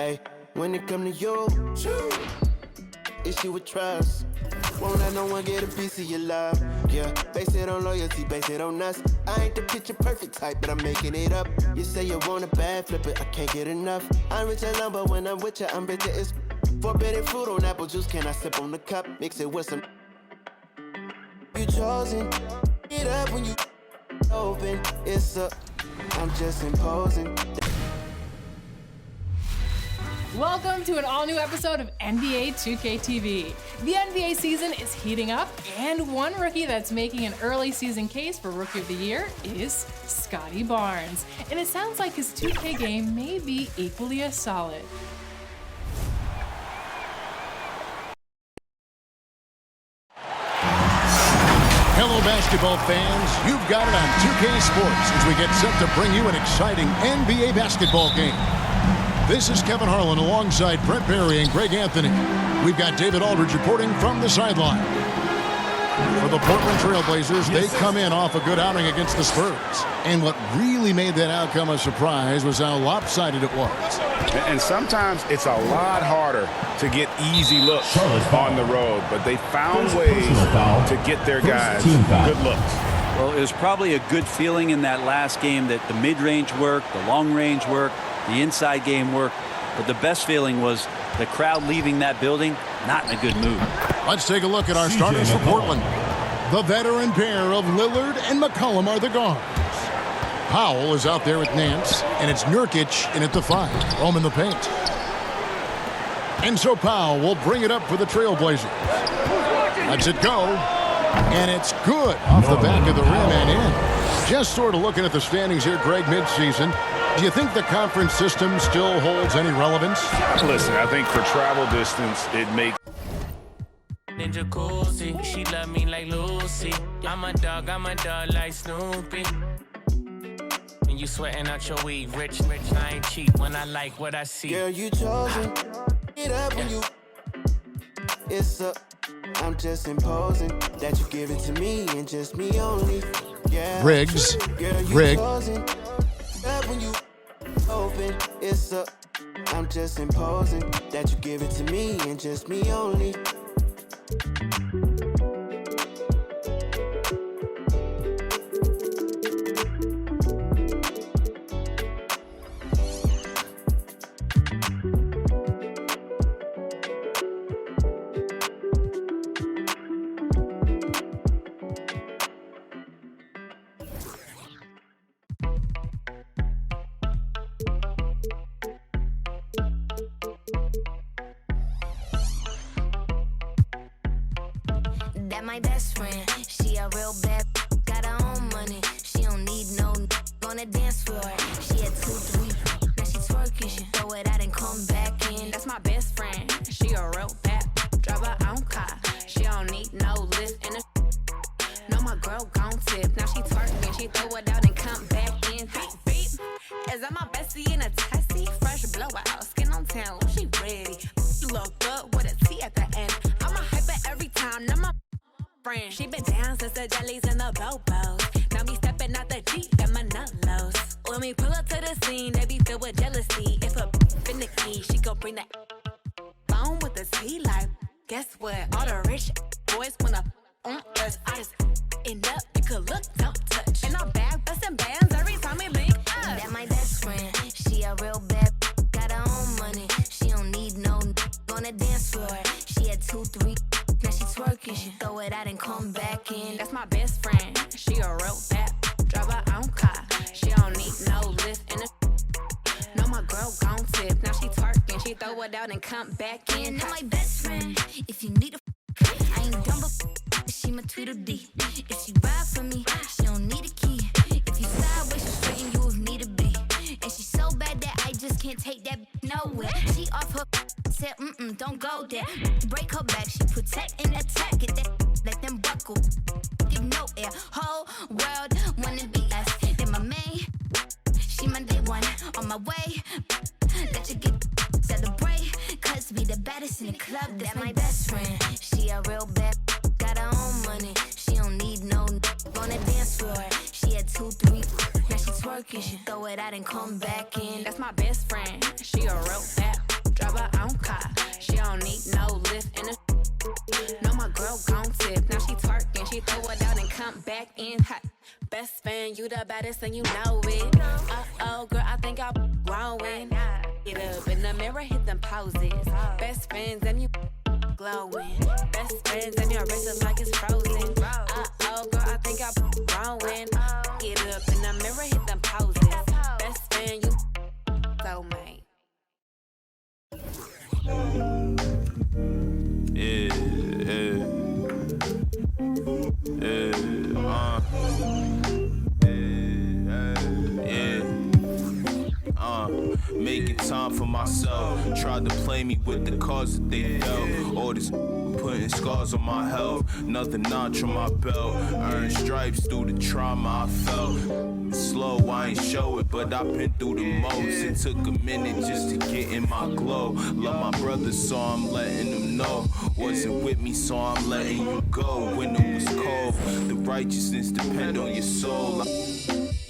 Hey, when it come to you, issue with trust. Won't let no one get a piece of your love. Yeah, base it on loyalty, base it on us. I ain't the picture perfect type, but I'm making it up. You say you want a bad flip it, I can't get enough. I'm rich alone, but when I'm with you, I'm bitter. It's forbidden fruit on apple juice. Can I sip on the cup? Mix it with some. You chosen. Get up when you open. It's up. I'm just imposing. Welcome to an all-new episode of NBA 2K TV. The NBA season is heating up, and one rookie that's making an early season case for Rookie of the Year is Scotty Barnes. And it sounds like his 2K game may be equally as solid. Hello, basketball fans. You've got it on 2K Sports as we get set to bring you an exciting NBA basketball game. This is Kevin Harlan alongside Brent Barry and Greg Anthony. We've got David Aldridge reporting from the sideline. For the Portland Trailblazers, they come in off a good outing against the Spurs. And what really made that outcome a surprise was how lopsided it was. And sometimes it's a lot harder to get easy looks on the road, but they found ways to get their guys good looks. Well, it was probably a good feeling in that last game that the mid-range worked, the long-range worked, the inside game worked, but the best feeling was the crowd leaving that building not in a good mood. Let's take a look at our starters for Portland. The veteran pair of Lillard and McCollum are the guards. Powell is out there with Nance, and it's Nurkic in at the 5, roaming the paint. And so Powell will bring it up for the Trailblazers. Lets it go, and it's good off the back of the rim and in. Just sort of looking at the standings here, Greg, midseason. Do you think the conference system still holds any relevance? Listen, I think for travel distance, it makes... Ninja Coolsy, she love me like Lucy. I'm a dog like Snoopy. And you sweating out your weed, rich, I ain't cheap when I like what I see. Girl, you chosen. Get up when you. It's up. I'm just imposing that you give it to me and just me only. Yeah. Riggs. Girl, you Riggs. chosen. Up when you open. It's up. I'm just imposing that you give it to me and just me only. That my best friend, she a real bad, got her own money. She don't need no on the dance floor. She had 2, 3, now she twerking. She throw it out and come back in. That's my best friend, she a real bad, drive her own car. She don't need no lift in the. No, my girl gon' tip. Now she twerking, she throw it out and come back in. Beep, beep. Is that my bestie in a testy? Fresh blowout, skin on town, she ready. Look good with a T at the end. I'm a hyper every time, now my friend. She been down since the jellies and the bobos. Now me stepping out the Jeep, got my nut-lows. When we pull up to the scene, they be filled with jealousy. If a finicky, she gon' bring that phone with the T like. Guess what? All the rich boys wanna on us. I just end up, you could look, don't touch. And I'm back busting bands every time we link up. That my best friend, she a real bad, got her own money. She don't need no on the dance floor. She had 2, 3, now she twerking. She throw it out and come back in. That's my best friend, she a real bad, drive her own car. She don't need no lift in the. No, my girl gon' tip. Now she twerking, she throw it out and come back in. That my best friend, if you need a I ain't dumb but she my Tweedledee. If she ride for me, she don't need a key. If you sideways, she straighten you if need to be. And she so bad that I just can't take that nowhere. She off her said, don't go there. Break her back, she protect and attack. Get that, let them buckle. Give no air. Whole world wanna be us. Then my main, she my day one. On my way, let you get celebrate. Cause we the baddest in the club. That's my best friend. She a real bad, got her own money. She don't need no on the dance floor. She had 2, 3, now she twerking. She throw it out and come back in. That's my best friend, she a real bad, drive her own car. She don't need no lift in a. No, my girl gon' tip. Now she twerking, she throw it out and come back in hot. Best fan, you the baddest and you know it. Uh-oh, girl, I think I'm growing. Get up in the mirror, hit them poses. Best friends and you glowing. Best friends and your wrist is like it's frozen. Uh-oh, girl, I think I'm growing. Get up in the mirror, hit them poses. Best friend, you soulmate. Making time for myself. Tried to play me with the cards that they dealt. All this putting scars on my health. Nothing notch on my belt. Earned stripes through the trauma I felt. Slow, I ain't show it, but I've been through the most. It took a minute just to get in my glow. Love my brothers, so I'm letting them know. Wasn't with me, so I'm letting you go. When it was cold, the righteousness depend on your soul.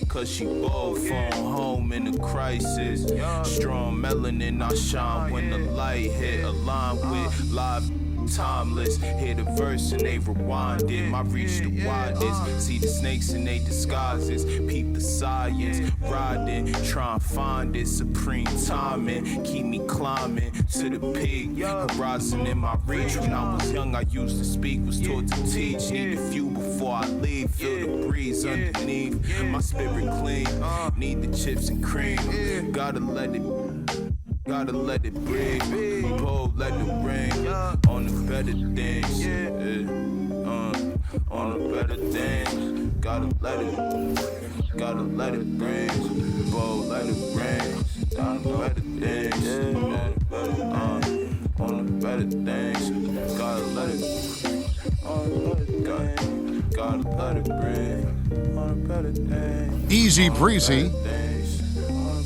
Cause she bold, phone home in a crisis. Strong melanin, I shine when the light hit. Aligned with live, timeless. Hit a verse and they rewind it. My reach the widest. See the snakes in they disguises. Peep the science. Riding, try and find it. Supreme timing. Keep me climbing to the peak. Horizon in my reach. When I was young, I used to speak, was taught to teach. Need a few before I leave. Feel the breeze underneath. My spirit clean. Need the chips and cream. Gotta let it breathe. Bold, let it ring. On the better things. On the better things. Gotta let it ring. Bold, let it ring. On the better things. On the better things. Gotta let it. Gotta let it bring. On the better things. Easy breezy. On the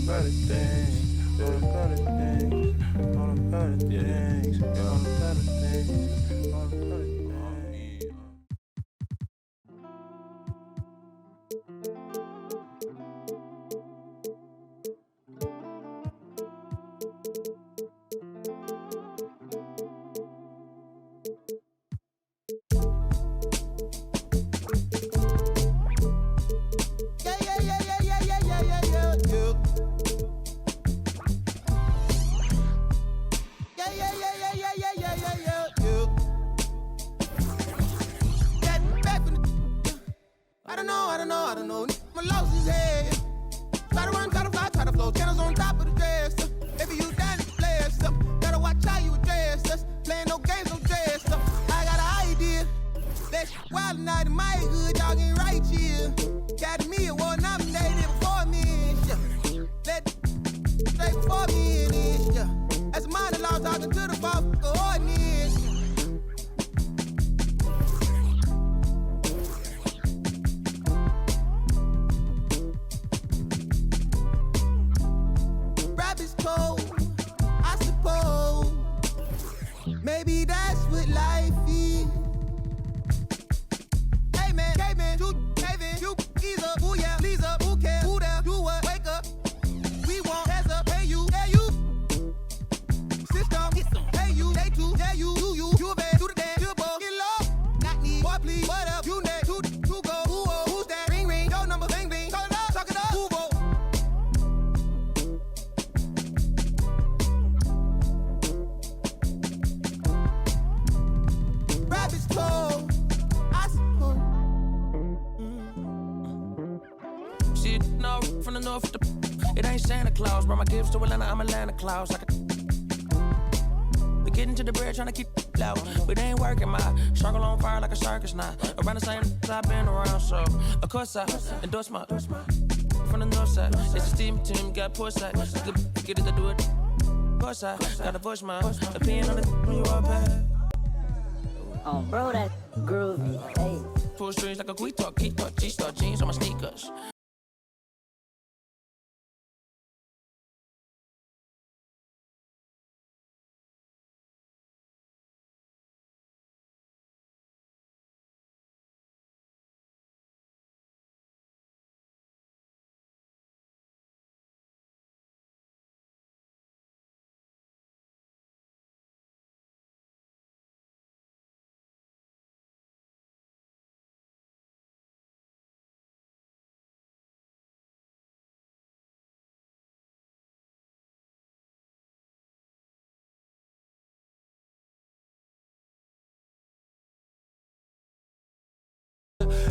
better things. On the better things. On the better things. On the better things. On the better things. I don't know. My loss is head. Try to run, try to fly, try to flow. Channels on top of the dress. Maybe you down to play stuff. Gotta watch how you address us. Playing no games, no dress up. I got an idea. That's wild night in my hood, y'all ain't right here. Academy Award nominated before me. Yeah. Let straight before me in this. Yeah. That's a minor law talking to the fall ordinance. I suppose maybe that's what life is. Hey man, you ease up, ooh yeah, please up, who cares, who there, do what, wake up. We won't hands up, hey you, system, hey you, they too, yeah you a bad, do the dance, chill ball, get low, not need, boy please, what up, you next, to go, who's that, ring, your number, bing, call it up, talk it up, who vote. Rabbit's cold, I suppose. Shit, no, from the north, it ain't Santa Claus. Brought my gifts to Atlanta, I'm Atlanta Claus. We getting to the bread, trying to keep it loud. But they ain't working, my circle on fire like a circus now. Around the same I've been around, so of course I endorse my from the north side. It's a steam team, got port side. Get it to do it. Of course I gotta voice my opinion on it when you are bad. Oh, bro, that groovy. Hey. Pull strings like a quick talk, G-star jeans on my sneakers.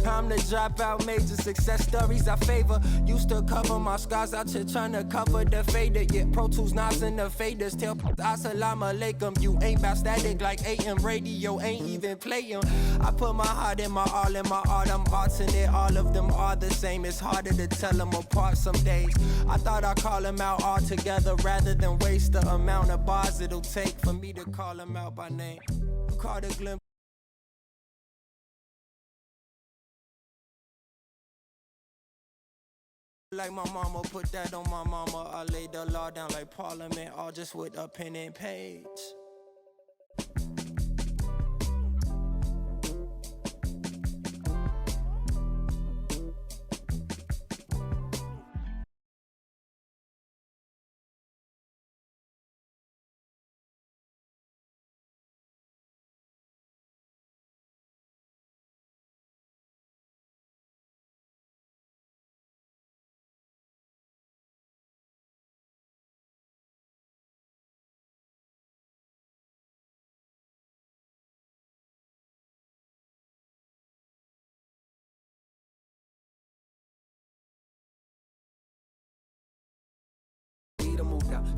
I'm the dropout, major success stories I favor. Used to cover my scars out here trying to cover the fader. Yeah, Pro Tools, knobs and the faders. Tell assalamu alaikum. You ain't bout static like AM radio, ain't even playing. I put my heart in my all in my art. I'm arting it, all of them are the same. It's harder to tell them apart some days. I thought I'd call them out all together rather than waste the amount of bars it'll take for me to call them out by name. Caught a glimpse. Like my mama, put that on my mama. I laid the law down like Parliament, all just with a pen and page.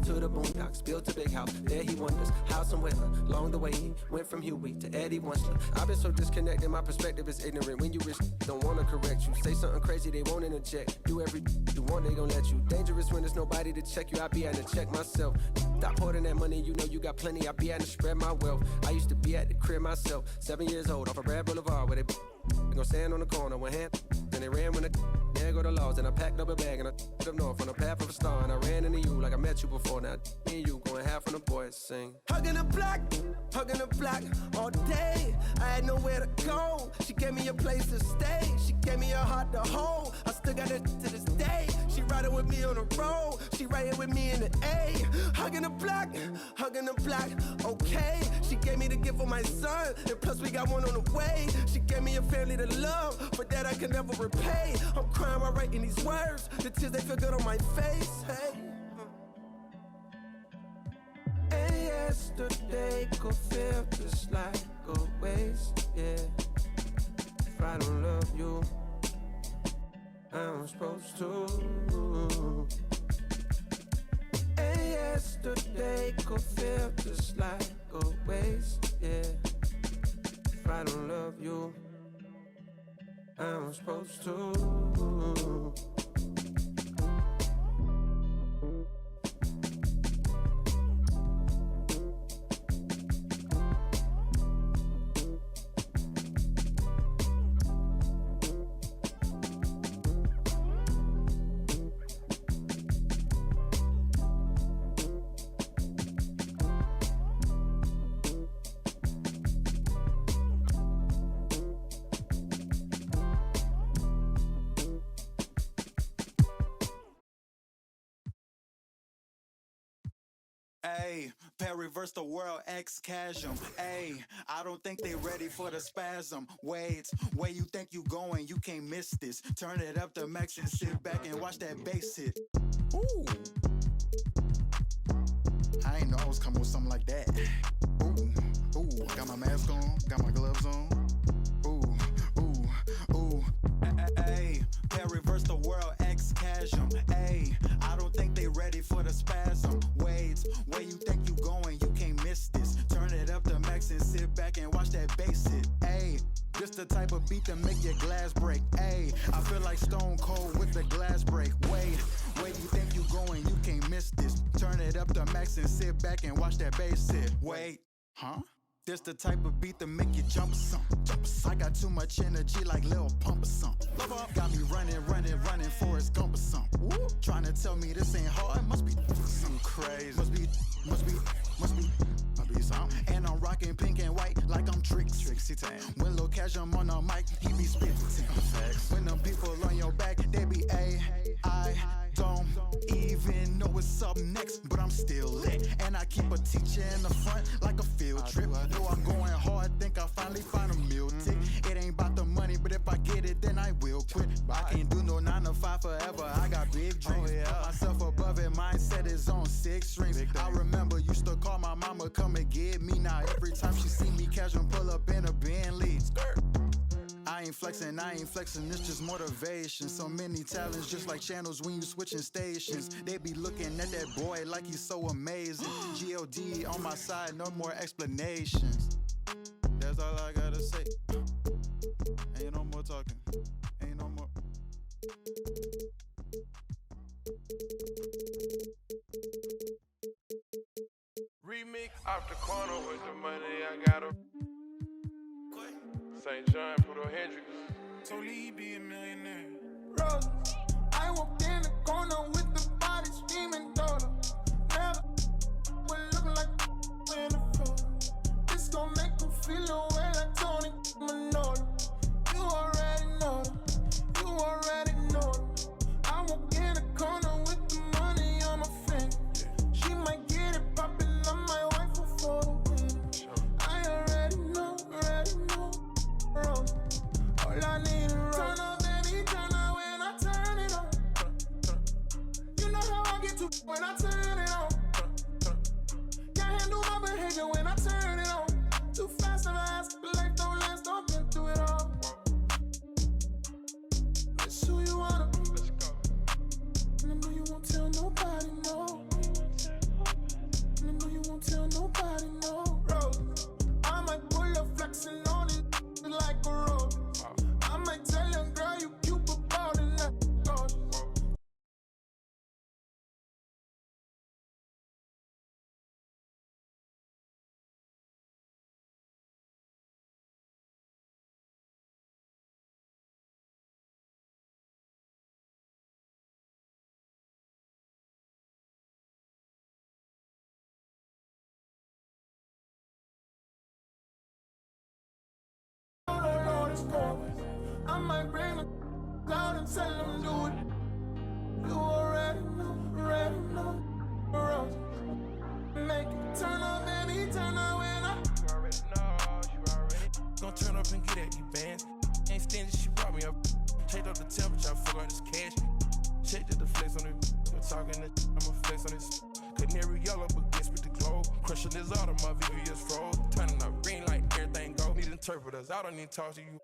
To the boondocks, built a big house. There he wonders how some weather. Along the way he went from Huey to Eddie Winsler. I've been so disconnected, my perspective is ignorant. When you risk, don't wanna correct you. Say something crazy, they won't interject. Do every you want, they gon' let you. Dangerous when there's nobody to check you. I be having to check myself. Stop hoarding that money, you know you got plenty. I be having to spread my wealth. I used to be at the crib myself, 7 years old, off a Brad Boulevard where they gon' stand on the corner with hand. Then they ran when there go the laws. And I packed up a bag and I took up north on the path of a star. And I ran into you like I met you before. Now me and you going half on the boys sing. Hugging the block all day. I had nowhere to go. She gave me a place to stay. She gave me a heart to hold. I still got it to this day. She riding with me on the road. She riding with me in the A. Hugging the block, okay. She gave me the gift for my son. And plus we got one on the way. She gave me a family to love. But that I can never repay. I'm crying while writing these words. The tears, they feel good on my face. Hey. And yesterday could feel just like a waste, yeah. If I don't love you, I'm supposed to. And yesterday could feel just like a waste, yeah. If I don't love you, I'm supposed to. Ayy, reverse the world, X-Chasm. Ayy, I don't think they ready for the spasm. Wait, where you think you going? You can't miss this. Turn it up to max and sit back and watch that bass hit. Ooh. I ain't know I was coming with something like that. Ooh, ooh, got my mask on, got my gloves on. Ooh, ooh, ooh. Ayy, reverse the world, X-Chasm. Ayy, I don't think they ready for the spasm. Wait, where you think you going? You can't miss this. Turn it up to max and sit back and watch that bass hit. Ayy, this the type of beat that make your glass break. Ayy, I feel like Stone Cold with the glass break. Wait, where you think you going? You can't miss this. Turn it up to max and sit back and watch that bass hit. Wait, huh? This the type of beat that make you jump or something. I got too much energy like Lil Pump or something. Got me running Forrest Gump or something. Trying to tell me this ain't hard, must be something crazy. Must be something. And I'm rocking pink and white like I'm Trixie Tan. When Lil Cash I'm on the mic, he be spitting. When them people on your back, they be I don't even know what's up next, but I'm still lit. And I keep a teacher in the front like a field trip. Know I'm going hard, think I finally find a meal tick. It ain't about the money, but if I get it, then I will quit. I can't do no 9 to 5 forever, I got big dreams. Put myself above it, mindset is on 6 strings. I remember used to call my mama, come and get me. Now every time she see me casual pull up in a Bentley. I ain't flexing, it's just motivation. So many talents, just like channels when you switching stations. They be looking at that boy like he's so amazing. G.O.D. on my side, no more explanations. That's all I gotta say. Ain't no more talking, ain't no more. Remix off the corner with the money I got up. St. John, Puerto Hendrix. So Lee be a millionaire. Rose, I walked in the corner with the body screaming daughter. Never would look like in the floor. This gon' make them feel the way like Tony Manolo. You already know them. You already know them. I walk in the corner with the money on my finger. She might get it poppin', I might wife her for the win. I already know, Rose. All I need is Rose. Turn up, baby, turn up when I turn it on. You know how I get to when I turn it on. Can't handle my behavior when I turn it on. Too fast and fast, life don't last, don't get through it all. It's who you wanna be. Let's go. And I know you won't tell nobody, no. And I know you won't tell nobody, no. Rose, I might pull up flexing on it like a rose. I might tell you, girl, you cute about it like God. I might bring them out and tell them do it. You already know, Rose. Make it turn up, baby, turn up when I. You already know. Gonna turn up and get at these bands. Ain't stingy, she brought me up. Checked up the temperature, I forgot this cash. Checked the flex on it. We're talking that I'ma flex on this. Canary yellow, but gets with the glow. Crushing this auto, my VVS froze. Turning up green like everything go. Need interpreters, I don't need to talk to you.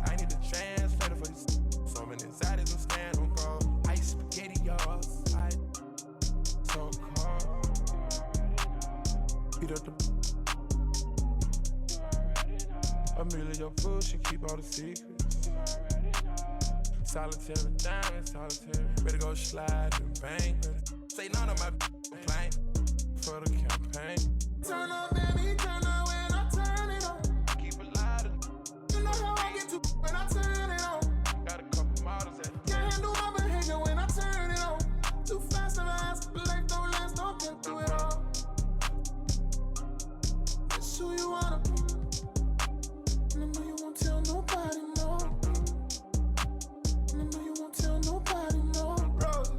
I need a translator for this. So many anxieties and stand on go. Ice spaghetti, y'all. So cold. Beat up the. Amelia food, she keep all the secrets. Solitary diamond, solitary. Better go slide and bang. Say none of my complaint for the campaign. Turn up, baby, turn up when I turn it on. Keep it lighter. You know how I get to when I turn it on. Got a couple models that can't handle my behavior when I turn it on. Too fast and fast, life don't last, don't get through it all. It's who you wanna be. And I know you won't tell nobody, no. And I know you won't tell nobody, no. Rose.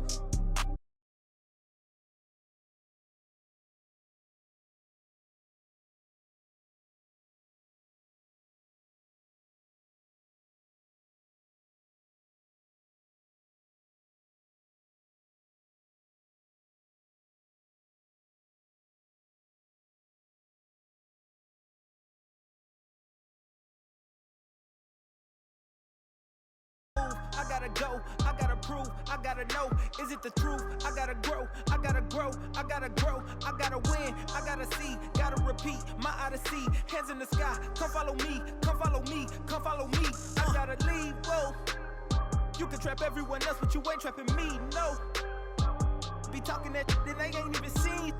I gotta go, I gotta prove, I gotta know, is it the truth? I gotta grow, I gotta grow, I gotta grow, I gotta win, I gotta see, gotta repeat, my odyssey, hands in the sky, come follow me, come follow me, come follow me, I gotta leave, whoa. You can trap everyone else, but you ain't trapping me, no. Be talking that shit that they ain't even seen.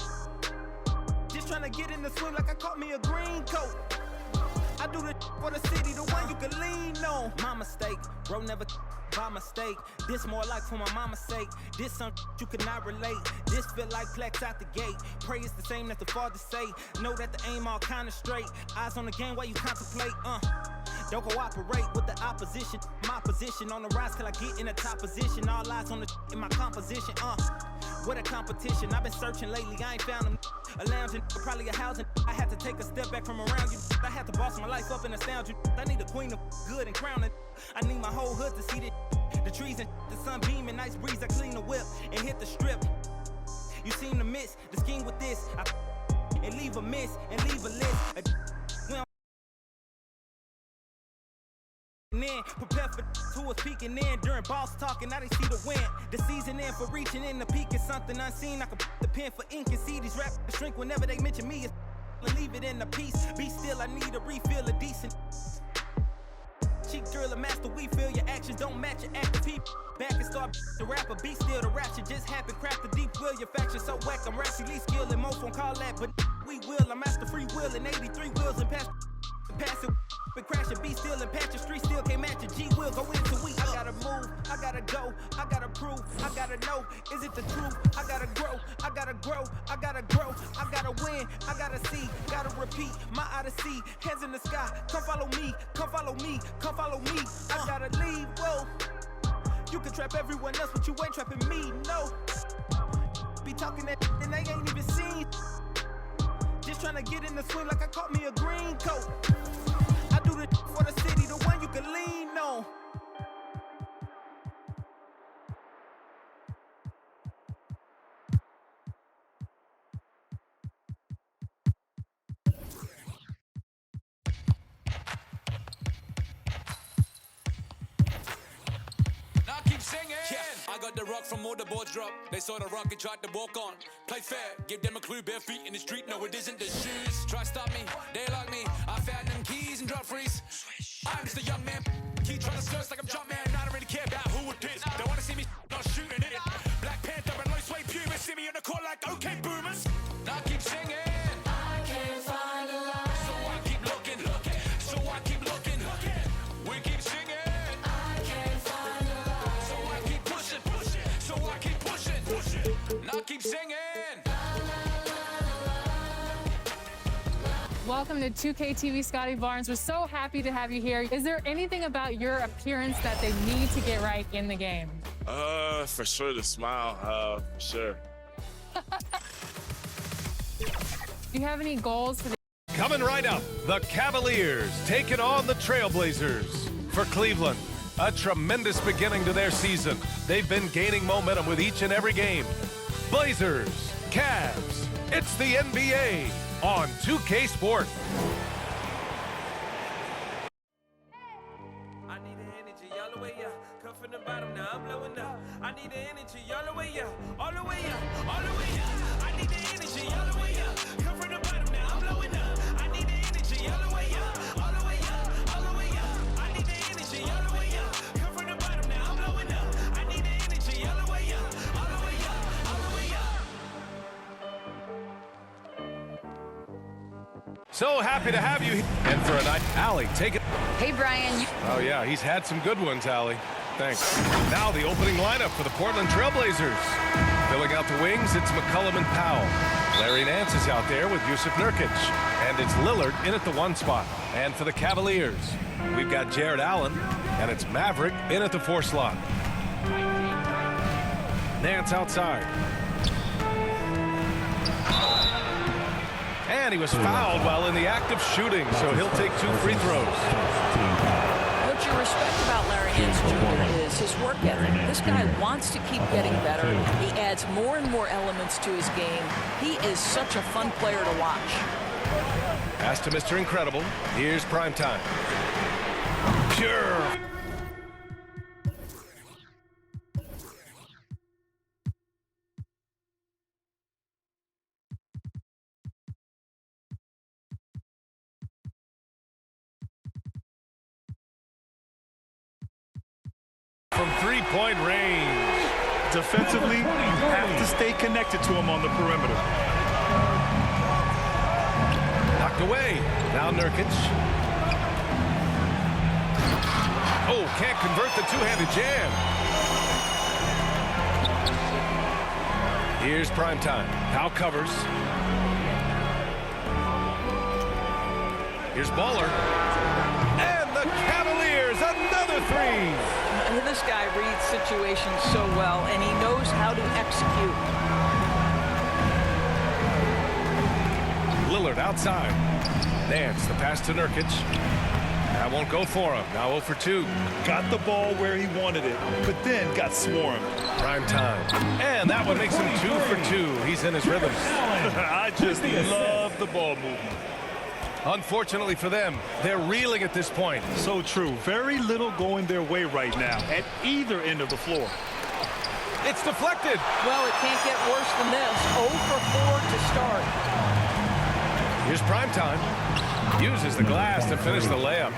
Just tryna get in the swim like I caught me a green coat. I do the for the city, the one you can lean on. My mistake, bro, never by mistake. This more like for my mama's sake. This something you could not relate. This feel like plex out the gate. Pray it's the same that the father say. Know that the aim all kinda straight. Eyes on the game while you contemplate, Don't cooperate with the opposition. My position on the rise till I get in the top position. All eyes on the in my composition, What a competition, I've been searching lately, I ain't found them. A lounging, probably a housing. I had to take a step back from around you. I had to boss my life up and astound you. I need a queen of good and crown it. I need my whole hood to see this. The trees and the sun beaming, nice breeze. I clean the whip and hit the strip. You seem to miss the scheme with this. And leave a miss and leave a list. And then Prepare for who was peeking in during boss talking. Now they see the win. The season in for reaching in the peak is something unseen. I can put the pen for ink and see these rappers shrink whenever they mention me. Leave it in the piece. Be still, I need a refill of decent. Cheek girl, a master, we feel your actions don't match your active people. Back and start the rapper, be still the ratchet just happened. Craft the deep will, your faction so whack. I'm rationally least skilled and most won't call that, but we will. I'm master free will and 83 wheels and pass it. Been crashing, be still and patch your street still can't match your G will go into we. I gotta move, I gotta go, I gotta prove, I gotta know, is it the truth? I gotta grow, I gotta grow, I gotta grow, I gotta win, I gotta see, gotta repeat, my odyssey, hands in the sky, come follow me, come follow me, come follow me, I gotta leave, whoa. You can trap everyone else, but you ain't trapping me, no. Be talking that and they ain't even seen. Just trying to get in the swing like I caught me a green coat. I do this for the city, the one you can lean on. Now keep singing. Yeah, I got the rock from all the boards drop. They saw the rock and tried to walk on. Play fair, give them a clue, bare feet in the street. No, it isn't the shoes. Try stop me, they like me. I found them keys and drop freeze. I'm just a young man. Keep trying to search like I'm Jumpman. I don't really care about who it is. They wanna see me not shooting it. Black Panther and low sway pumas. See me on the court like okay boomers. Now keep singing. I can't find a line. So I keep looking. So I keep looking. We keep singing. I can't find a line. So I keep pushing. So I keep pushing. Now keep singing. Welcome to 2K TV, Scotty Barnes. We're so happy to have you here. Is there anything about your appearance that they need to get right in the game? For sure the smile, for sure. Do you have any goals for the Coming right up, the Cavaliers taking on the Trailblazers. For Cleveland, a tremendous beginning to their season. They've been gaining momentum with each and every game. Blazers, Cavs, it's the NBA on 2K Sport. I need the energy all the way up. Come from the bottom, now I'm blowing up. I need the energy all the way up. All the way up, all the way up. I need the energy all the way up. Come from the bottom, now I'm blowing up. I need the energy all the way up. All the way up, all the way up. I need the energy all the way up. Come from the bottom, now I'm blowing up. I need the energy all the way up. All the way up, all the way up. So happy to have you. And for a night, Allie, take it. Hey, Brian. Oh, yeah, he's had some good ones, Allie. Thanks. Now the opening lineup for the Portland Trailblazers. Filling out the wings, it's McCollum and Powell. Larry Nance is out there with Yusuf Nurkic. And it's Lillard in at the 1 spot. And for the Cavaliers, we've got Jared Allen, and it's Maverick in at the 4 slot. Nance outside. And he was fouled while in the act of shooting, so he'll take 2 free throws. What you respect about Larry Nance Jr. is his work ethic. This guy wants to keep getting better. He adds more and more elements to his game. He is such a fun player to watch. Pass to Mr. Incredible. Here's Primetime. Pure. From 3-point range. Defensively, you have to stay connected to him on the perimeter. Knocked away. Now Nurkic. Oh, can't convert the two-handed jam. Here's Primetime. Powell covers. Here's Baller. And the Cavaliers, another 3. This guy reads situations so well, and he knows how to execute. Lillard outside. Nance, the pass to Nurkic. That won't go for him. Now 0 for 2. Got the ball where he wanted it, but then got swarmed. Prime time. And that one makes him 2 for 2. He's in his rhythm. I just love the ball movement. Unfortunately for them, they're reeling at this point. So true. Very little going their way right now at either end of the floor. It's deflected. Well, it can't get worse than this. 0 for 4 to start. Here's Primetime. Uses the glass to finish the layup.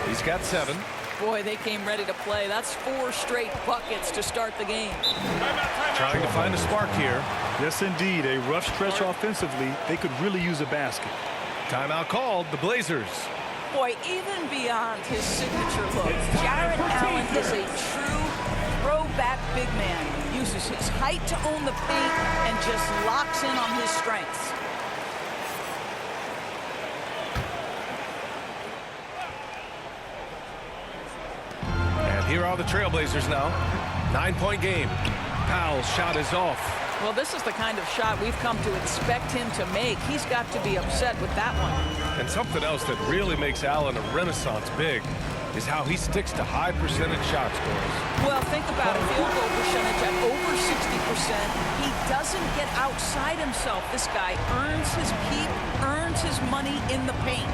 He's got 7. Boy, they came ready to play. That's 4 straight buckets to start the game. Trying to find a spark here. Yes, indeed. A rough stretch offensively. They could really use a basket. Timeout called, the Blazers. Boy, even beyond his signature look, Jarrett Allen is a true throwback big man. Uses his height to own the paint and just locks in on his strengths. And here are the Trailblazers now. 9-point game. Powell's shot is off. Well, this is the kind of shot we've come to expect him to make. He's got to be upset with that one. And something else that really makes Allen a renaissance big is how he sticks to high percentage shot scores. Well, think about a field goal percentage at over 60%. He doesn't get outside himself. This guy earns his keep, earns his money in the paint.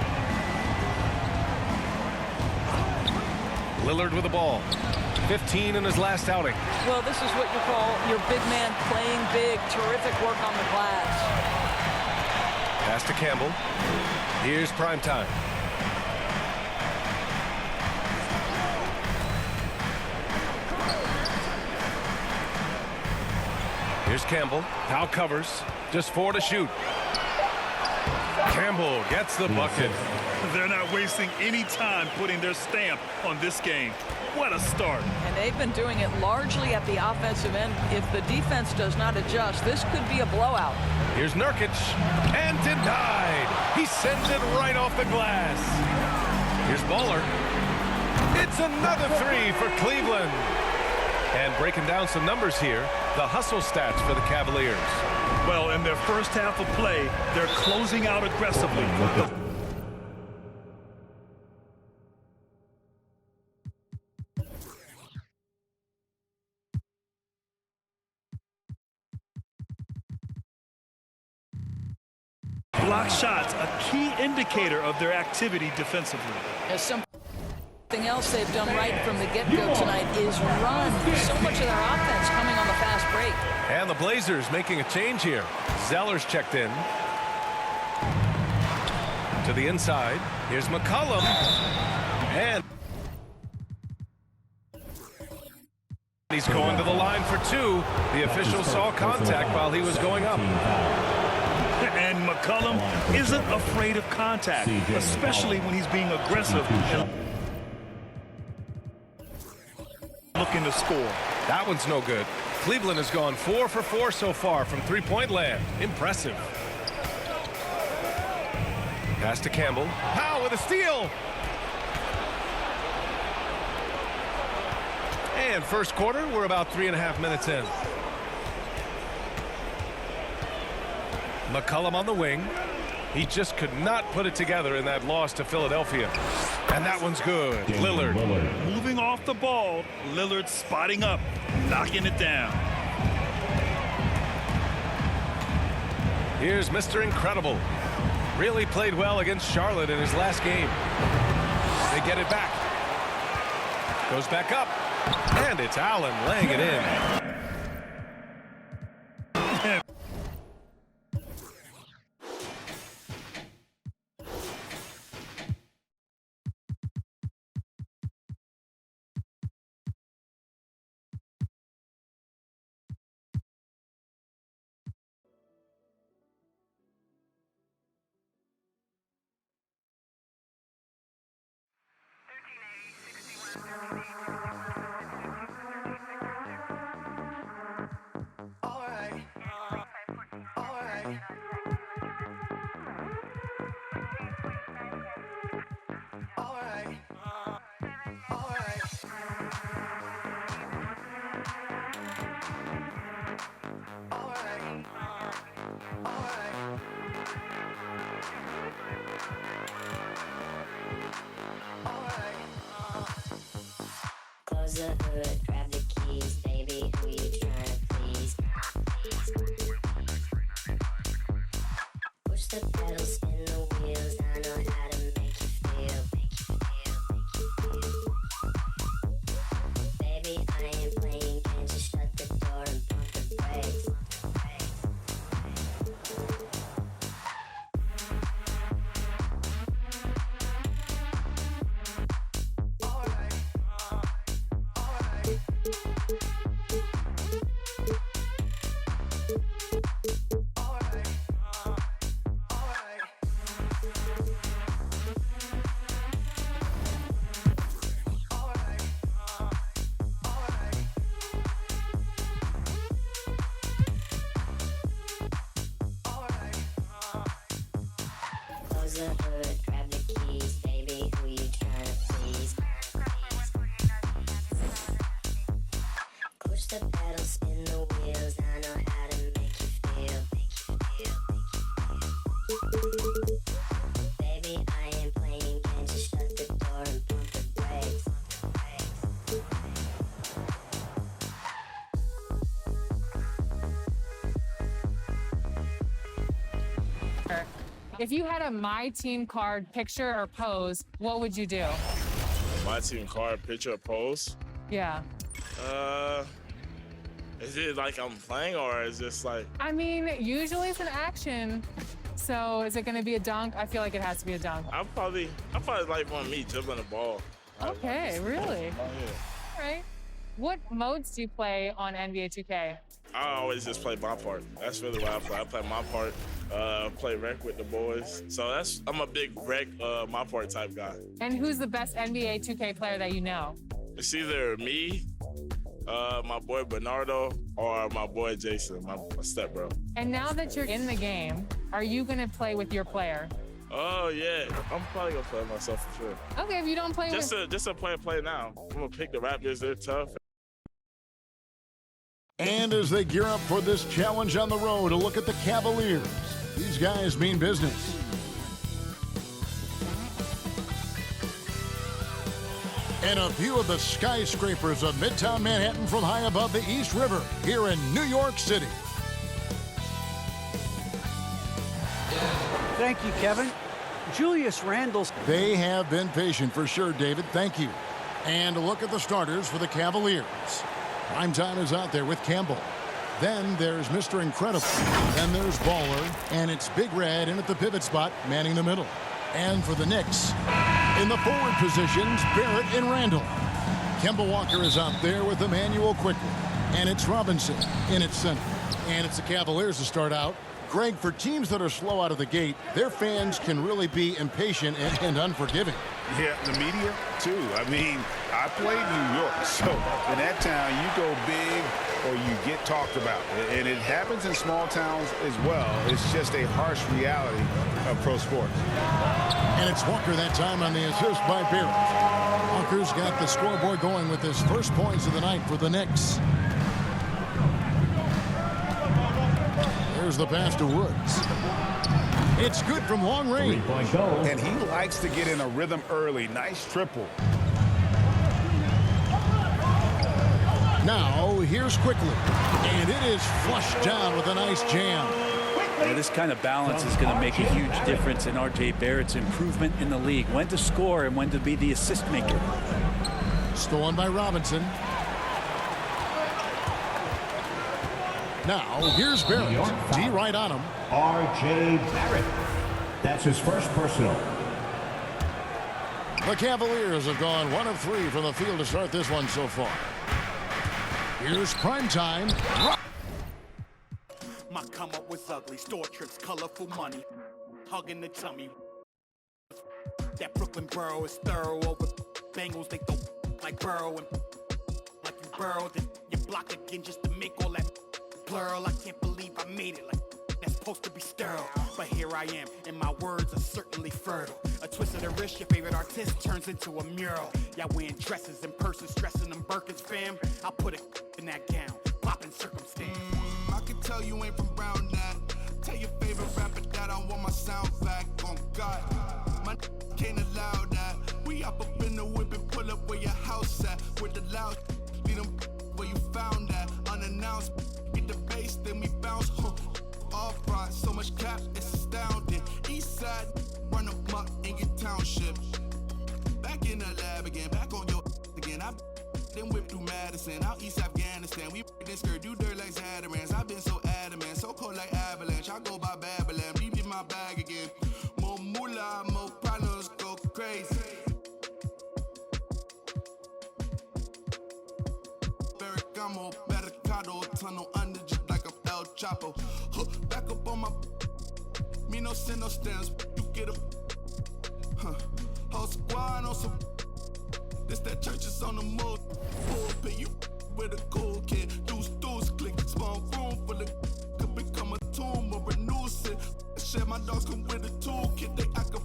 Lillard with the ball. 15 in his last outing. Well, this is what you call your big man playing big. Terrific work on the glass. Pass to Campbell. Here's Primetime. Here's Campbell. Now covers. Just 4 to shoot. Campbell gets the bucket. They're not wasting any time putting their stamp on this game. What a start. And they've been doing it largely at the offensive end. If the defense does not adjust, this could be a blowout. Here's Nurkic. And denied. He sends it right off the glass. Here's Baller. It's another 3 for Cleveland. And breaking down some numbers here, the hustle stats for the Cavaliers. Well, in their first half of play, they're closing out aggressively. Block shots, a key indicator of their activity defensively. There's something else they've done right from the get-go tonight is run. So much of their offense coming on the fast break. And the Blazers making a change here. Zeller's checked in. To the inside. Here's McCollum. And he's going to the line for 2. The official saw contact while he was going up. And McCollum isn't afraid of contact, especially when he's being aggressive and looking to score. That one's no good. Cleveland has gone 4 for 4 so far from three-point land. Impressive. Pass to Campbell. Powell with a steal. And first quarter, we're about 3.5 minutes in. McCollum on the wing. He just could not put it together in that loss to Philadelphia. And that one's good. Lillard. Moving off the ball, Lillard spotting up, knocking it down. Here's Mr. Incredible. Really played well against Charlotte in his last game. They get it back. Goes back up. And it's Allen laying it in. Close the hood, grab the keys, baby, who you tryna please? Push the pedal, spin the wheels, I know how Close the hood, grab the keys, baby, who you trying to please? Push the pedal, spin the wheels, I know how to make you feel. Baby, I ain't playing games, just shut the door and pump the brakes. If you had a My Team card picture or pose, what would you do? My team card, picture, or pose? Yeah. Is it like I'm playing or is this like? I mean, usually it's an action. So is it going to be a dunk? I feel like it has to be a dunk. I probably like one of me dribbling the ball. Okay, really? Oh yeah. All right. What modes do you play on NBA 2K? I always just play my part. That's really what I play. I play my part. Play rec with the boys. So I'm a big rec, my part type guy. And who's the best NBA 2K player that you know? It's either me, my boy Bernardo, or my boy Jason, my stepbro. And now that you're in the game, are you going to play with your player? Oh yeah, I'm probably gonna play myself for sure. Okay, if you don't play just a play now. I'm gonna pick the Raptors. They're tough. And as they gear up for this challenge on the road, a look at the Cavaliers. These guys mean business. And a view of the skyscrapers of Midtown Manhattan from high above the East River here in New York City. Thank you, Kevin. Julius Randle's. They have been patient for sure, David. Thank you. And a look at the starters for the Cavaliers. Primetime is out there with Campbell. Then there's Mr. Incredible. Then there's Baller. And it's Big Red in at the pivot spot, manning the middle. And for the Knicks, in the forward positions, Barrett and Randall. Kemba Walker is out there with Emmanuel Quickly. And it's Robinson in its center. And it's the Cavaliers to start out. Greg, for teams that are slow out of the gate, their fans can really be impatient and unforgiving. Yeah, the media, too. I mean, I played New York, so in that town, you go big or you get talked about. And it happens in small towns as well. It's just a harsh reality of pro sports. And it's Walker that time on the assist by Barrett. Walker's got the scoreboard going with his first points of the night for the Knicks. There's the pass to Woods. It's good from long range. And he likes to get in a rhythm early. Nice triple. Now, here's Quickly. And it is flushed down with a nice jam. Yeah, this kind of balance is going to make a huge difference in R.J. Barrett's improvement in the league. When to score and when to be the assist maker. Stolen by Robinson. Now, here's Barrett. D right on him. R.J. Barrett. That's his first personal. The Cavaliers have gone 1 of 3 from the field to start this one so far. Here's Primetime. My come up was ugly. Store trips, colorful money. Hugging the tummy. That Brooklyn borough is thorough over Bengals. They throw like Burrow and like you burrowed in your block again just to make all that plural. I can't believe I made it like that's supposed to be sterile. But here I am, and my words are certainly fertile. A twist of the wrist, your favorite artist turns into a mural. Y'all wearing dresses in person, stressing them Birkins, fam. I'll put a in that gown, popping circumstance. I can tell you ain't from Brown that. Tell your favorite rapper that I want my sound back. On God, my can't allow that. We up in the whip and pull up where your house at. With the loud, lead them where you found that. Unannounced, get the bass, then we bounce. All front, so much cap, it's astounding. East side, run them up in your township. Back in the lab again, back on your again. I then whip through Madison, out East Afghanistan. We this skirt, do dirt like Zatarans. I've been so adamant, so cold like avalanche. I go by Babylon, leave in my bag again. More moolah, more problems, go crazy. Ferragamo, Barricado, tunnel under just like a El Chapo. Back up on my, me no send no stamps. You get a, whole squad on some. This that church is on the move. Pulpit, you with a cool kid. Deuce, click, small room full of could become a tomb or a nuisance. Share my dogs come with a toolkit. They act a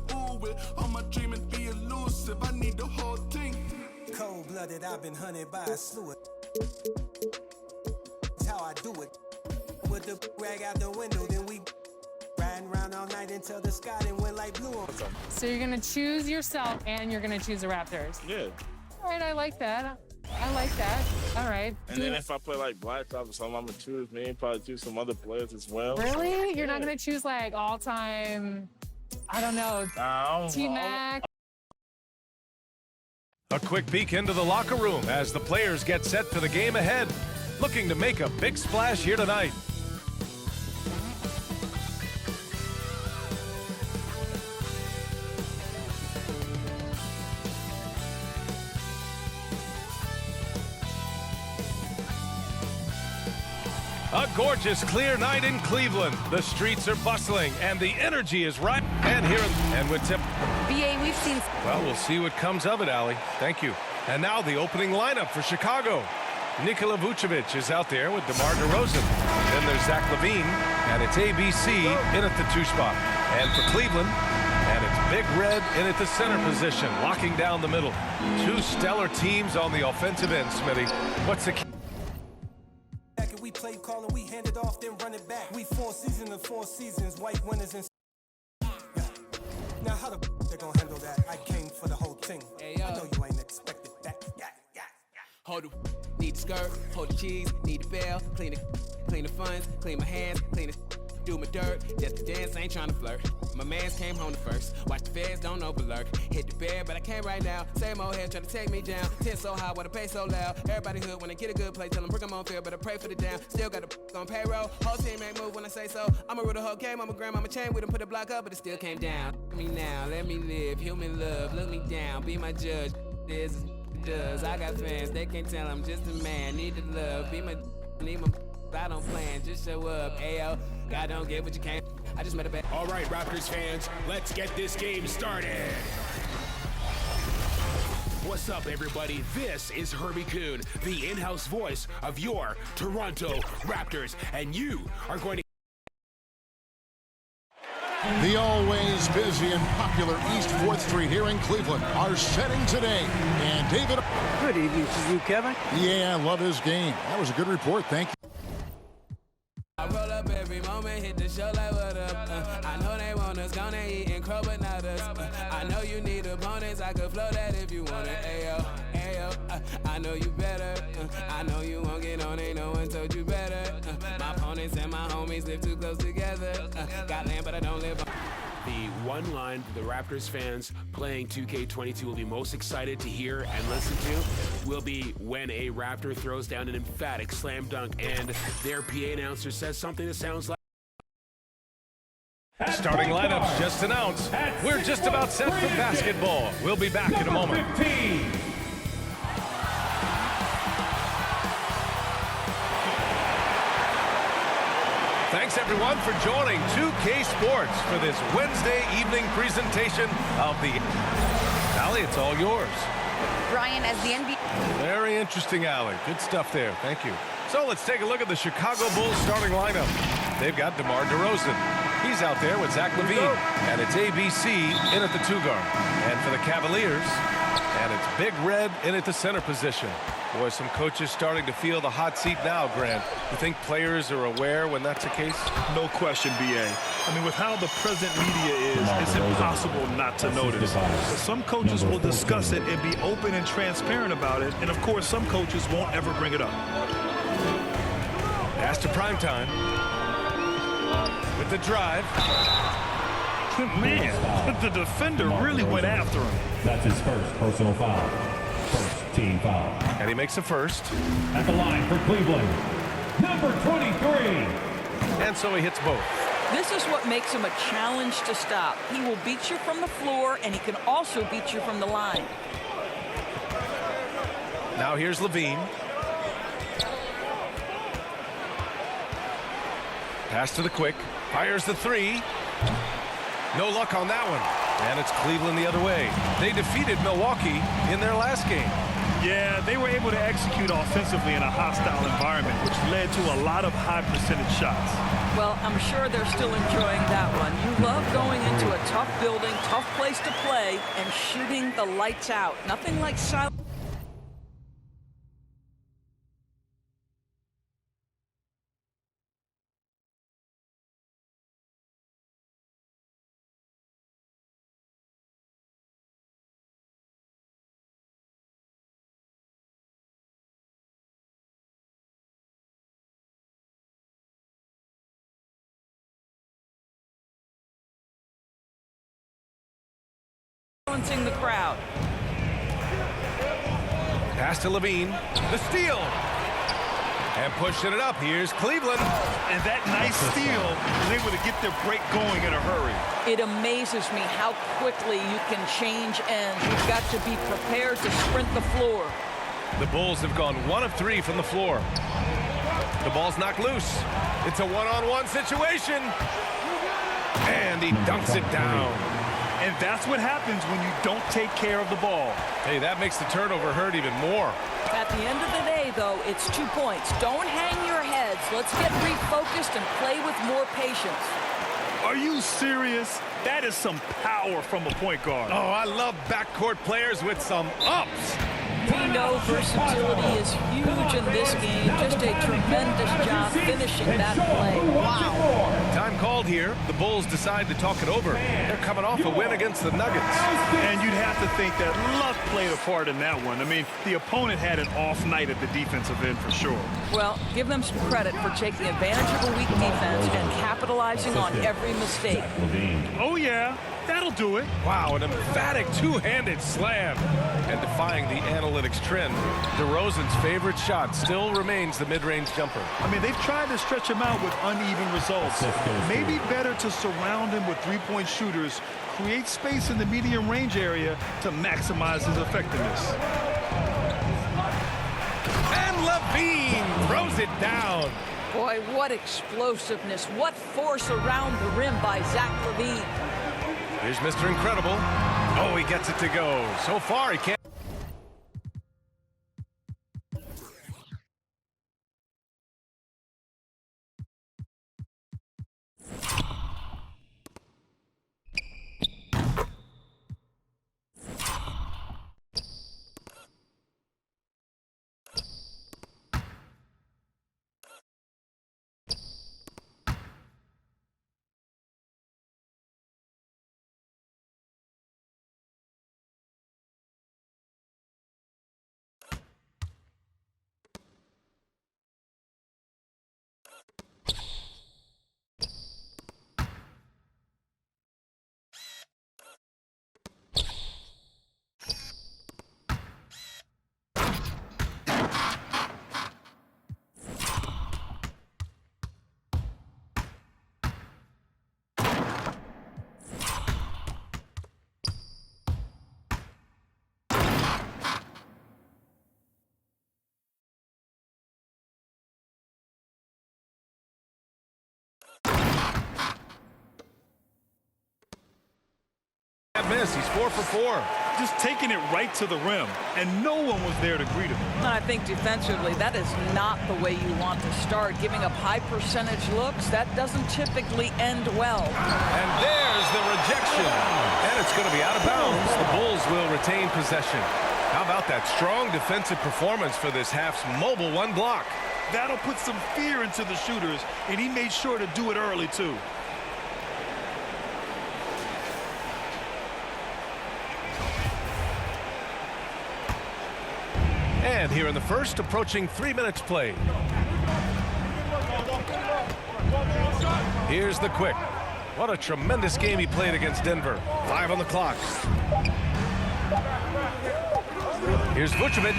All my dreaming be elusive, I need the whole thing. Cold-blooded, I've been hunted by a slew of. That's how I do it. With the rag out the window, then we riding around all night until the sky then went like blue. So you're gonna choose yourself and you're gonna choose the Raptors. Yeah. All right, I like that. I like that. All right. And then if I play like Blacktop or something, I'm gonna choose me and probably choose some other players as well. Really? You're not gonna choose like all-time, I don't know, T-Mac? A quick peek into the locker room as the players get set for the game ahead. Looking to make a big splash here tonight. A gorgeous clear night in Cleveland. The streets are bustling and the energy is right. And here, and with tip. BA, we've seen. Well, we'll see what comes of it, Allie. Thank you. And now the opening lineup for Chicago. Nikola Vucevic is out there with DeMar DeRozan. Then there's Zach LaVine, and it's ABC in at the 2 spot. And for Cleveland, and it's Big Red in at the center position, locking down the middle. 2 stellar teams on the offensive end, Smitty. What's the key? We played call and we handed off, then run it back. We 4 seasons of 4 seasons, white winners and. Yeah. Now how the they gonna handle that? I came for the whole thing. Hey, I know you ain't expected that. Yeah. Hold the need the skirt, hold the cheese, need the bell, clean the funds, clean my hands, clean the do my dirt. Just the dance, ain't trying to flirt. My mans came home the first. Watch the feds, don't overlurk. Hit the bed, but I can't right now. Same old head trying to take me down. 10 so high, wanna pay so loud. Everybody hood when they get a good play, tell them bring them on field, but I pray for the down. Still got the on payroll. Whole team ain't move when I say so. I'ma rule the whole game. I'ma grab my chain with him, put the block up, but it still came down. Me now, let me live. Human love, look me down, be my judge. This is does. I got fans, they can't tell I'm just a man. Need the love, be my, need my. I don't plan, just show up. Ayo, God don't get what you can't. I just met a bad. All right, Raptors fans, let's get this game started. What's up, everybody? This is Herbie Kuhn, the in-house voice of your Toronto Raptors, and you are going to. The always busy and popular East 4th Street here in Cleveland are setting today. And David. Good evening to you, Kevin. Yeah, I love his game. That was a good report. Thank you. I roll up every moment, hit the show like what up. I know they want us gonna eat and crow, but not us. I know you need opponents, I could flow that if you want it. Ayo, ayo, I know you better. I know you won't get on, ain't no one told you better. My opponents and my homies live too close together. Got land, but I don't live on. The one line the Raptors fans playing 2K22 will be most excited to hear and listen to will be when a Raptor throws down an emphatic slam dunk and their PA announcer says something that sounds like. Starting lineups just announced. We're just about set for basketball. We'll be back in a moment. Thanks, everyone, for joining 2K Sports for this Wednesday evening presentation of the... Allie, it's all yours. Brian, as the NBA... Very interesting, Allie. Good stuff there. Thank you. So let's take a look at the Chicago Bulls starting lineup. They've got DeMar DeRozan. He's out there with Zach LaVine. And it's ABC in at the 2 guard. And for the Cavaliers, and it's Big Red in at the center position. Boy, some coaches starting to feel the hot seat now, Grant. You think players are aware when that's the case? No question, BA. I mean, with how the present media is, it's impossible not to notice. Some coaches will discuss it and be open and transparent about it, and of course, some coaches won't ever bring it up. Pass to primetime. With the drive. Man, the defender really went after him. That's his first personal foul. First team foul. And he makes the first. At the line for Cleveland, number 23. And so he hits both. This is what makes him a challenge to stop. He will beat you from the floor, and he can also beat you from the line. Now here's LaVine. Pass to the quick. Fires the 3. No luck on that one. And it's Cleveland the other way. They defeated Milwaukee in their last game. Yeah, they were able to execute offensively in a hostile environment, which led to a lot of high percentage shots. Well, I'm sure they're still enjoying that one. You love going into a tough building, tough place to play, and shooting the lights out. Nothing like silence. Silencing the crowd. Pass to Levine. The steal. And pushing it up. Here's Cleveland. And that nice steal was able to get their break going in a hurry. It amazes me how quickly you can change ends. You've got to be prepared to sprint the floor. The Bulls have gone 1 of 3 from the floor. The ball's knocked loose. It's a one-on-one situation. And he dunks it down. And that's what happens when you don't take care of the ball. Hey, that makes the turnover hurt even more. At the end of the day, though, it's 2 points. Don't hang your heads. Let's get refocused and play with more patience. Are you serious? That is some power from a point guard. Oh, I love backcourt players with some ups. We know versatility is huge in this game. Just a tremendous job finishing that play. Wow. Time called here. The Bulls decide to talk it over. They're coming off a win against the Nuggets. And you'd have to think that luck played a part in that one. I mean, the opponent had an off night at the defensive end for sure. Well, give them some credit for taking advantage of a weak defense and capitalizing on every mistake. Oh, yeah. That'll do it. Wow, an emphatic two-handed slam. And defying the analytics trend, DeRozan's favorite shot still remains the mid-range jumper. I mean, they've tried to stretch him out with uneven results. Maybe better to surround him with three-point shooters, create space in the medium range area to maximize his effectiveness. And Levine throws it down. Boy, what explosiveness, what force around the rim by Zach Levine. Here's Mr. Incredible. Oh, he gets it to go. So far, he can't. Miss. He's 4 for 4. Just taking it right to the rim, and no one was there to greet him. I think defensively, that is not the way you want to start. Giving up high percentage looks, that doesn't typically end well. And there's the rejection. And it's going to be out of bounds. The Bulls will retain possession. How about that strong defensive performance for this half's mobile one block? That'll put some fear into the shooters, and he made sure to do it early, too. And here in the first, approaching 3 minutes played. Here's the quick. What a tremendous game he played against Denver. 5 on the clock. Here's Vucevic.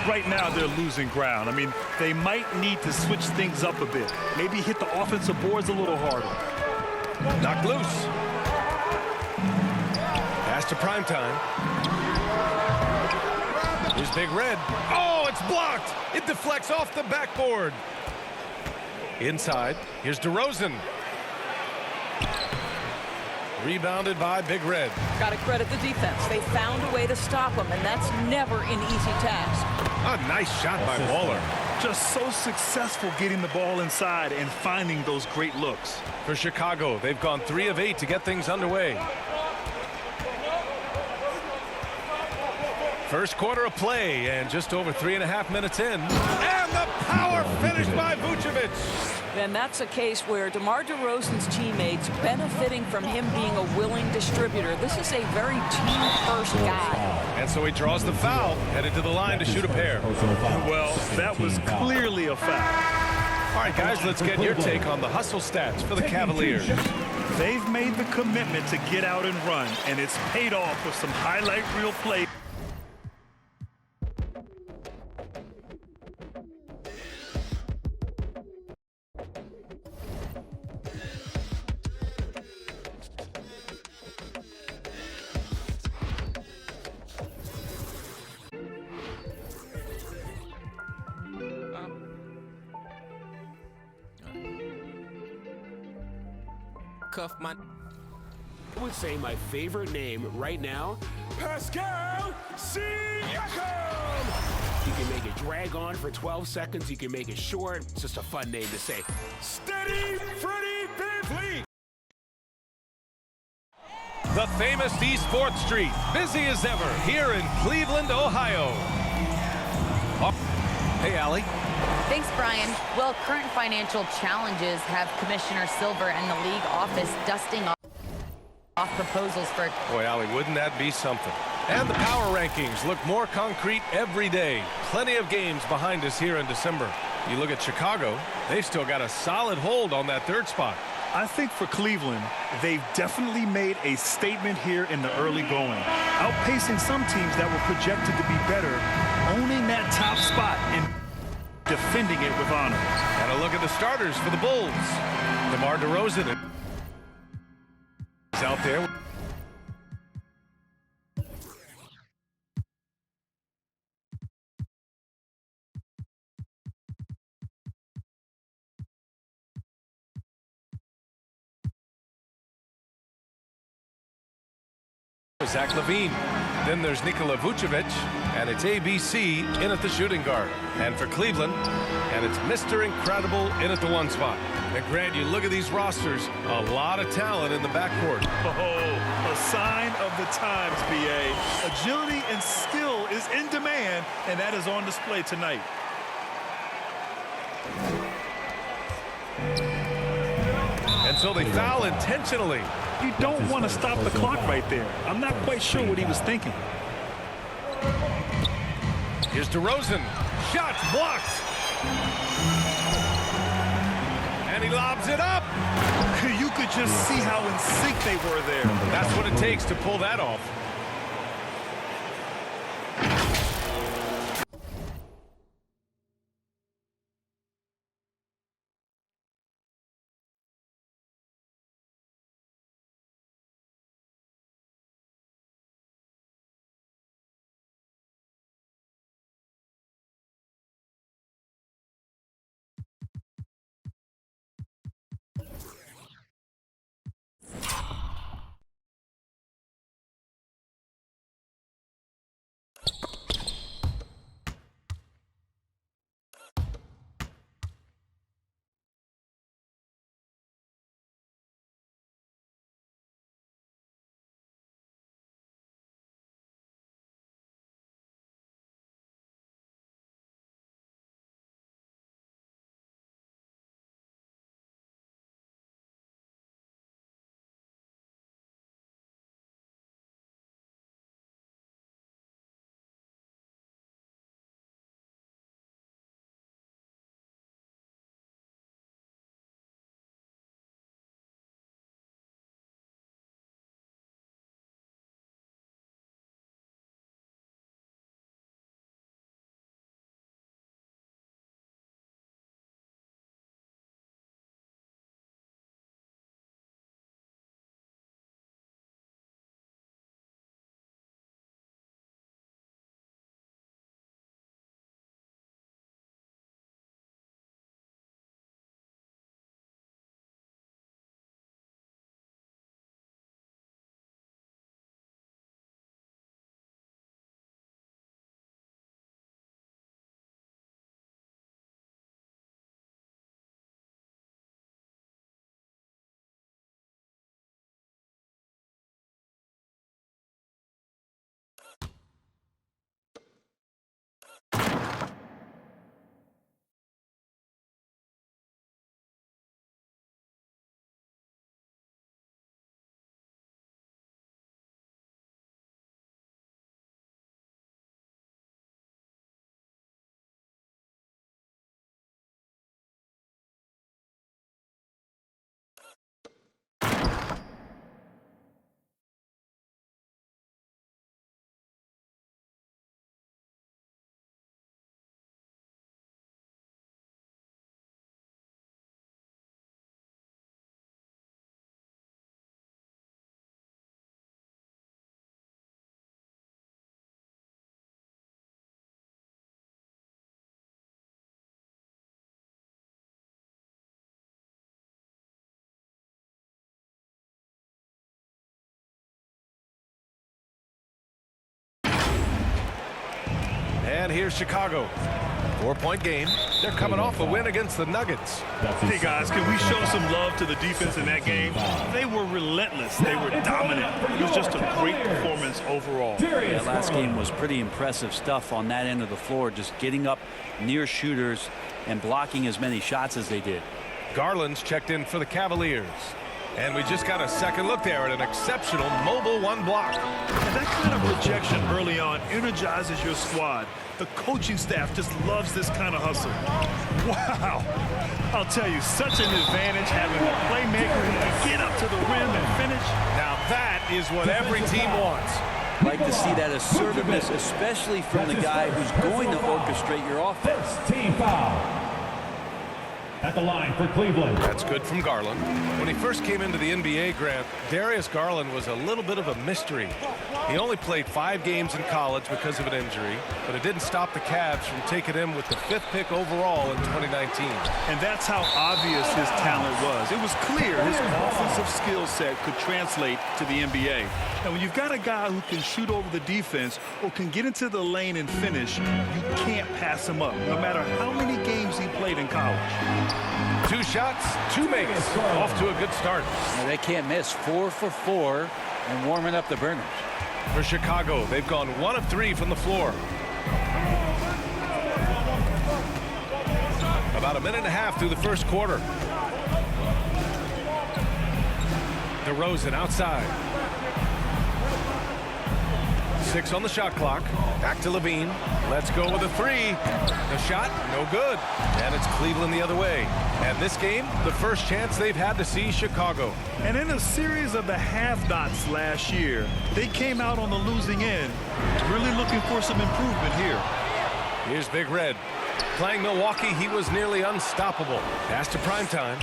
Right now, they're losing ground. I mean, they might need to switch things up a bit. Maybe hit the offensive boards a little harder. Knocked loose. Pass to primetime. Here's Big Red. Oh, it's blocked. It deflects off the backboard. Inside. Here's DeRozan. Rebounded by Big Red. Got to credit the defense. They found a way to stop him, and that's never an easy task. A nice shot by Waller. Just so successful getting the ball inside and finding those great looks. For Chicago, they've gone 3 of 8 to get things underway. First quarter of play, and just over 3.5 minutes in. And the power finish by Vucevic. And that's a case where DeMar DeRozan's teammates benefiting from him being a willing distributor. This is a very team-first guy. And so he draws the foul, headed to the line to shoot a pair. Well, that was clearly a foul. All right, guys, let's get your take on the hustle stats for the Cavaliers. They've made the commitment to get out and run, and it's paid off with some highlight reel play. I would say my favorite name right now, Pascal Siakam. You can make it drag on for 12 seconds. You can make it short. It's just a fun name to say. Steady Freddie VanVleet. The famous East 4th Street, busy as ever here in Cleveland, Ohio. Hey, Allie. Thanks, Brian. Well, current financial challenges have Commissioner Silver and the league office dusting off proposals for... Boy, Allie, wouldn't that be something? And the power rankings look more concrete every day. Plenty of games behind us here in December. You look at Chicago, they've still got a solid hold on that 3rd spot. I think for Cleveland, they've definitely made a statement here in the early going, outpacing some teams that were projected to be better, owning that top spot and defending it with honor. And a look at the starters for the Bulls. DeMar DeRozan is out there. Zach LaVine. Then there's Nikola Vucevic, and it's ABC in at the shooting guard. And for Cleveland, and it's Mr. Incredible in at the 1 spot. And Grant, you look at these rosters, a lot of talent in the backcourt. Oh, a sign of the times, BA. Agility and skill is in demand, and that is on display tonight. And so they foul intentionally. You don't want to stop the clock right there. I'm not quite sure what he was thinking. Here's DeRozan. Shots blocked. And he lobs it up. You could just see how in sync they were there. That's what it takes to pull that off. And here's Chicago. 4-point game. They're coming off a win against the Nuggets. Hey, guys, can we show some love to the defense in that game? They were relentless. They were dominant. It was just a great performance overall. That last game was pretty impressive stuff on that end of the floor, just getting up near shooters and blocking as many shots as they did. Garland's checked in for the Cavaliers. And we just got a second look there at an exceptional mobile one block. And that kind of projection early on energizes your squad. The coaching staff just loves this kind of hustle. Wow. I'll tell you, such an advantage having a playmaker who can get up to the rim and finish. Now that is what every team wants. Like to see that assertiveness, especially from the guy who's going to orchestrate your offense. Team foul. At the line for Cleveland. That's good from Garland. When he first came into the NBA, Grant, Darius Garland was a little bit of a mystery. He only played 5 games in college because of an injury, but it didn't stop the Cavs from taking him with the 5th pick overall in 2019. And that's how obvious his talent was. It was clear his offensive skill set could translate to the NBA. And when you've got a guy who can shoot over the defense or can get into the lane and finish, you can't pass him up, no matter how many games he played in college. 2 shots, 2 makes. Off to a good start. Well, they can't miss. 4 for 4 and warming up the burners. For Chicago, they've gone 1 of 3 from the floor. About a minute and a half through the first quarter. DeRozan outside. 6 on the shot clock. Back to Levine. Let's go with a 3. The shot, no good. And it's Cleveland the other way. And this game, the first chance they've had to see Chicago. And in a series of the have-nots last year, they came out on the losing end, really looking for some improvement here. Here's Big Red. Playing Milwaukee, he was nearly unstoppable. Pass to primetime.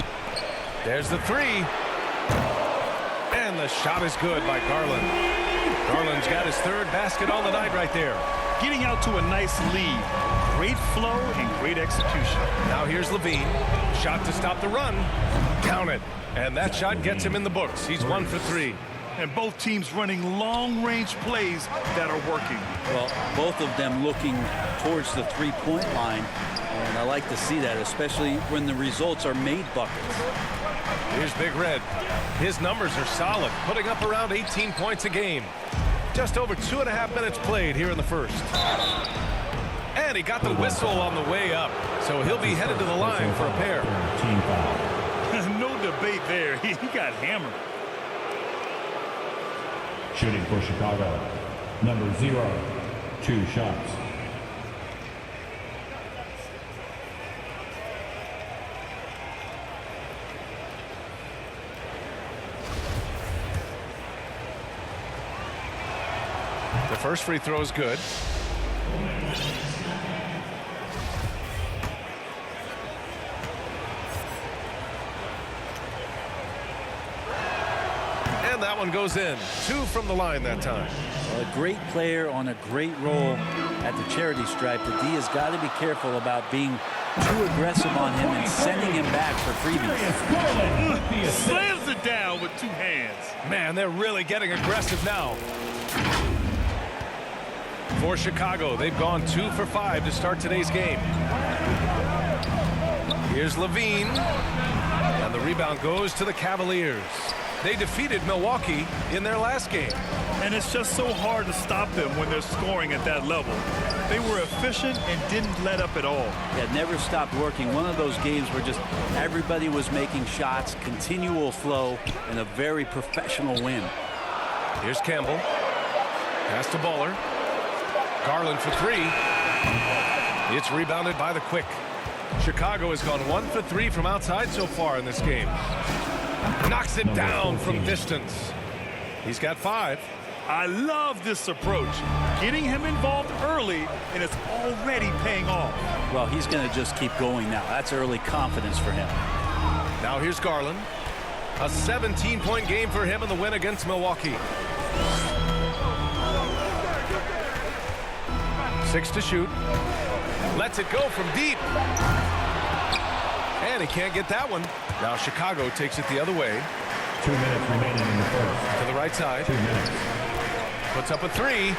There's the 3. And the shot is good by Garland. Garland's got his 3rd basket on the night right there. Getting out to a nice lead. Great flow and great execution. Now here's Levine. Shot to stop the run. Count it. And that shot gets him in the books. He's 1 for 3. And both teams running long-range plays that are working. Well, both of them looking towards the three-point line. And I like to see that, especially when the results are made buckets. Here's Big Red. His numbers are solid, putting up around 18 points a game. Just over 2.5 minutes played here in the first. And he got the whistle on the way up, so he'll be headed to the line for a pair. Team foul. No debate there. He got hammered. Shooting for Chicago. Number 0. 2 shots. The first free throw is good. And that one goes in. 2 from the line that time. Well, a great player on a great role at the charity stripe. The D has got to be careful about being too aggressive on him and sending him back for freebies. Slams it down with 2 hands. Man, they're really getting aggressive now. For Chicago, they've gone 2 for 5 to start today's game. Here's Levine. And the rebound goes to the Cavaliers. They defeated Milwaukee in their last game. And it's just so hard to stop them when they're scoring at that level. They were efficient and didn't let up at all. Yeah, never stopped working. One of those games where just everybody was making shots, continual flow, and a very professional win. Here's Campbell. Pass to Bowler. Garland for 3. It's rebounded by the Quick. Chicago has gone 1 for 3 from outside so far in this game. Knocks it down from distance. He's got 5. I love this approach. Getting him involved early, and it's already paying off. Well, he's going to just keep going now. That's early confidence for him. Now here's Garland. A 17-point game for him in the win against Milwaukee. 6 to shoot. Lets it go from deep. And he can't get that one. Now Chicago takes it the other way. 2 minutes remaining in the first. To the right side. 2 minutes. Puts up a 3.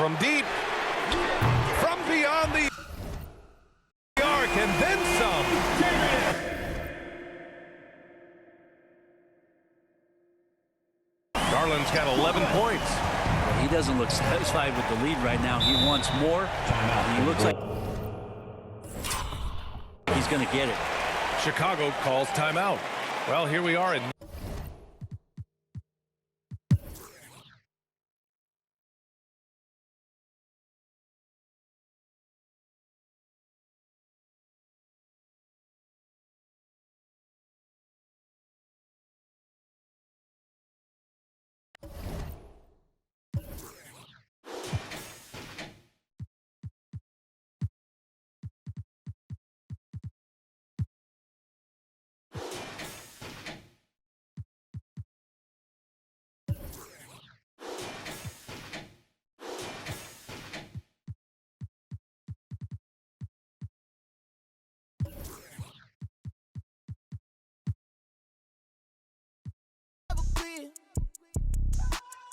from deep, from beyond the arc, and then some. Garland's got 11 points. Well, he doesn't look satisfied with the lead right now. He wants more. He looks like he's going to get it. Chicago calls timeout. Well, here we are in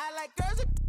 I like girls